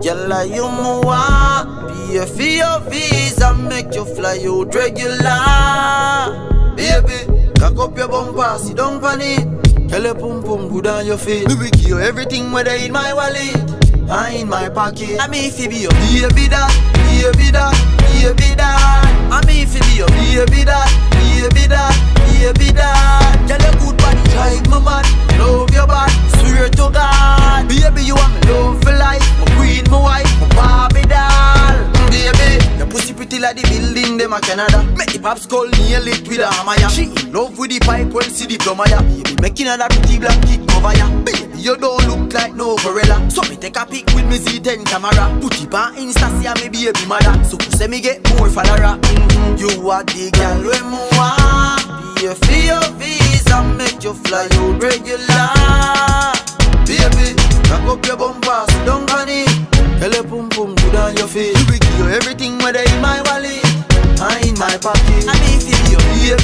Girl, you want pay for your visa, make you fly out regular. Baby, cock up your bumper, sit down on it. Tell your pum pum good on your feet. Me will give you everything whether in my wallet or in my pocket. I mean if you be your baby that, baby that, baby that. I mean if you be your baby that, baby that, baby that. Tell your good body drive me mad, love your body, swear to God. Baby you want me love for life, my queen, my wife, my Barbie doll. Baby, your pussy pretty like the building them a Canada. Make the pops call nail it with a hammer ya. She in love with the pipe when see the plumber ya. Baby making her that pretty black kick over ya. Baby you don't look like no gorilla. So me take a pic with me Z10 camera. Put it on Insta see me baby mother. So say me get more follower. You are the girl when me want. Pay for your visa, make you fly out regular. Baby, cock up your bumper, sit down on it. Tell your pum pum good on your face. We give you everything whether in my wallet or in my pocket. I mean if you be your